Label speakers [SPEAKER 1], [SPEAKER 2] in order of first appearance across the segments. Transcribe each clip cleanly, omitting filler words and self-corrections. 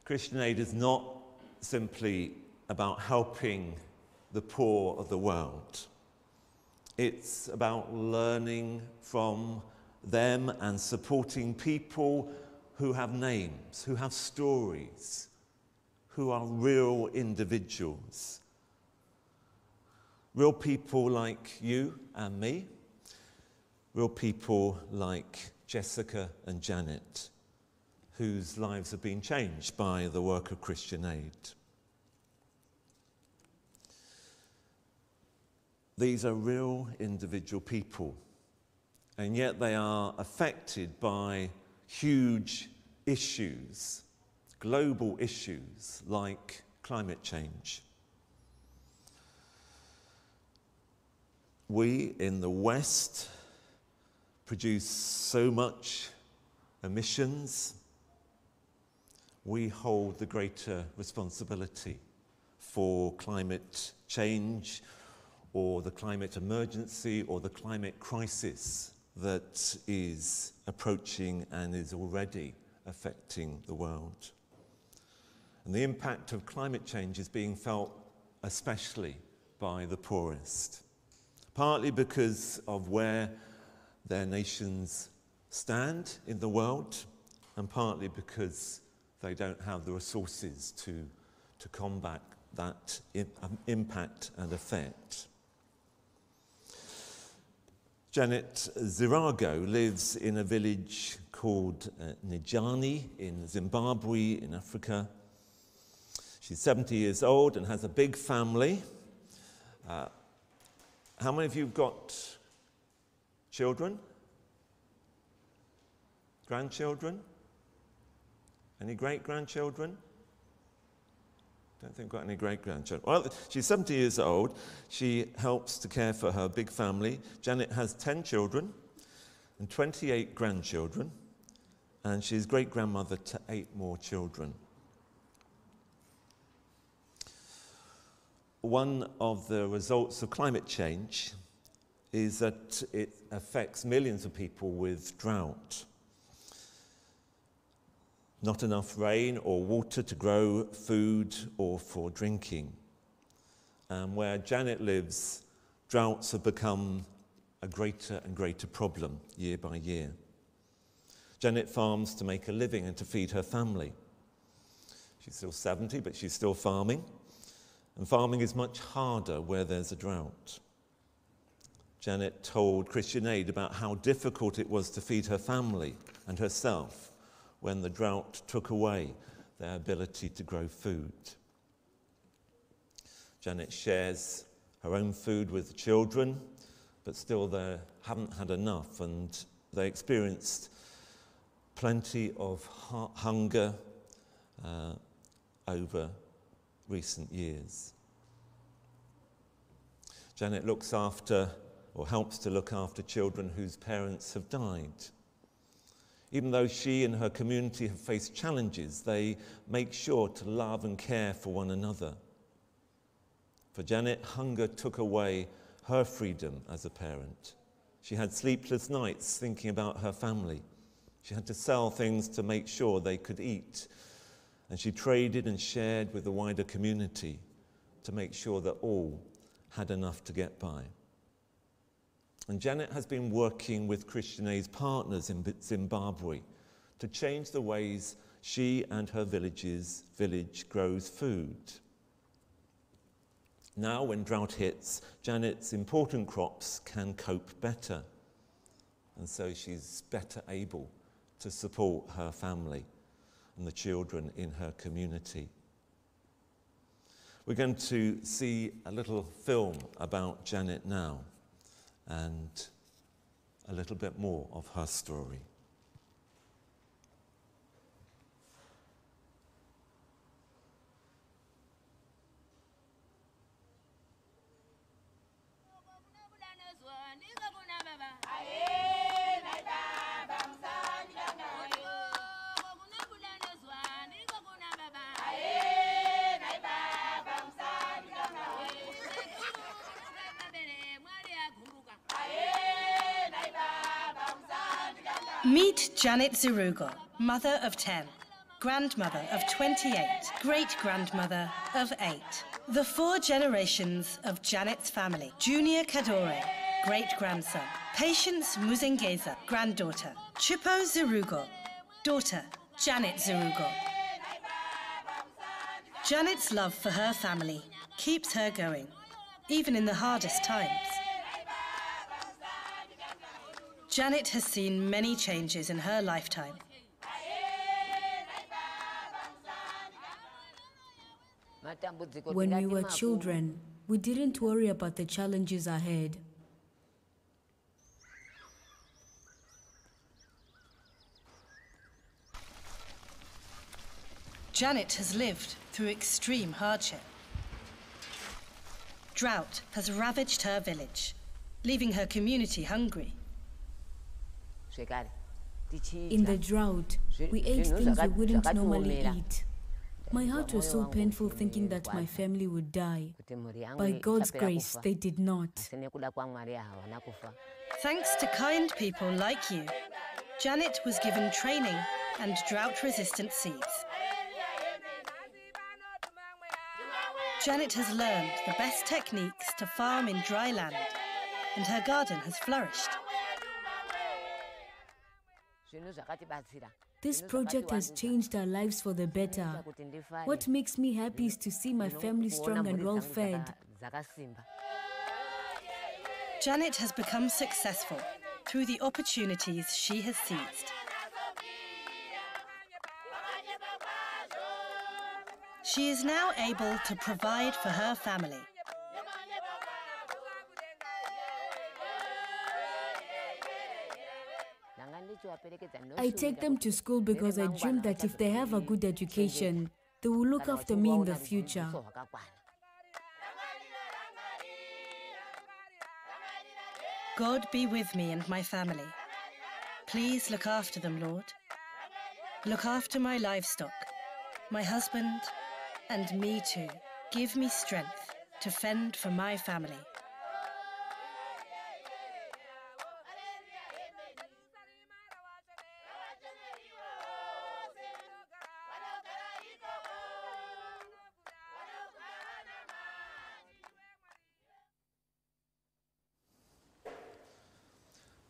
[SPEAKER 1] Christian aid is not simply about helping the poor of the world. It's about learning from them and supporting people who have names, who have stories, who are real individuals. Real people like you and me, real people like Jessica and Janet, whose lives have been changed by the work of Christian aid. These are real individual people, and yet they are affected by huge issues, global issues like climate change. We in the West produce so much emissions. We hold the greater responsibility for climate change or the climate emergency or the climate crisis that is approaching and is already affecting the world. And the impact of climate change is being felt especially by the poorest, partly because of where their nations stand in the world, and partly because they don't have the resources to combat that impact and effect. Janet Zirago lives in a village called Njani in Zimbabwe in Africa. She's 70 years old and has a big family. How many of you have got children? Grandchildren? Any great-grandchildren? Don't think we've got any great-grandchildren. Well, she's 70 years old. She helps to care for her big family. Janet has 10 children and 28 grandchildren, and she's great-grandmother to 8 more children. One of the results of climate change is that it affects millions of people with drought. Not enough rain or water to grow food or for drinking. And where Janet lives, droughts have become a greater and greater problem year by year. Janet farms to make a living and to feed her family. She's still 70, but she's still farming. And farming is much harder where there's a drought. Janet told Christian Aid about how difficult it was to feed her family and herself when the drought took away their ability to grow food. Janet shares her own food with the children, but still they haven't had enough, and they experienced plenty of hunger over recent years. Janet looks after, or helps to look after, children whose parents have died. Even though she and her community have faced challenges, they make sure to love and care for one another. For Janet, hunger took away her freedom as a parent. She had sleepless nights thinking about her family. She had to sell things to make sure they could eat. And she traded and shared with the wider community to make sure that all had enough to get by. And Janet has been working with Christian Aid's partners in Zimbabwe to change the ways she and her village grows food. Now, when drought hits, Janet's important crops can cope better. And so she's better able to support her family and the children in her community. We're going to see a little film about Janet now, and a little bit more of her story.
[SPEAKER 2] Meet Janet Zirago, mother of 10. grandmother of 28, great-grandmother of 8. The 4 generations of Janet's family. Junior Kadore, great-grandson. Patience Muzengeza, granddaughter. Chupo Zerugo, daughter. Janet Zerugo. Janet's love for her family keeps her going, even in the hardest times. Janet has seen many changes in her lifetime.
[SPEAKER 3] When we were children, we didn't worry about the challenges ahead.
[SPEAKER 2] Janet has lived through extreme hardship. Drought has ravaged her village, leaving her community hungry.
[SPEAKER 3] In the drought, we ate things we wouldn't normally eat. My heart was so painful thinking that my family would die. By God's grace, they did not.
[SPEAKER 2] Thanks to kind people like you, Janet was given training and drought-resistant seeds. Janet has learned the best techniques to farm in dry land, and her garden has flourished.
[SPEAKER 3] This project has changed our lives for the better. What makes me happy is to see my family strong and well-fed.
[SPEAKER 2] Janet has become successful through the opportunities she has seized. She is now able to provide for her family.
[SPEAKER 3] I take them to school because I dream that if they have a good education, they will look after me in the future.
[SPEAKER 2] God be with me and my family. Please look after them, Lord. Look after my livestock, my husband, and me too. Give me strength to fend for my family.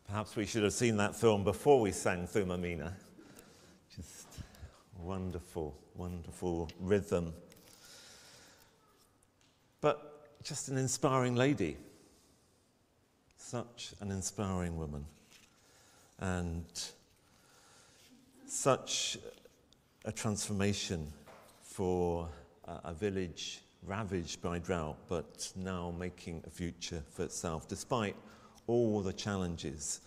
[SPEAKER 1] Perhaps we should have seen that film before we sang Thuma Mina. Just wonderful, wonderful rhythm. But just an inspiring lady. Such an inspiring woman. And such a transformation for a village ravaged by drought, but now making a future for itself, despite all the challenges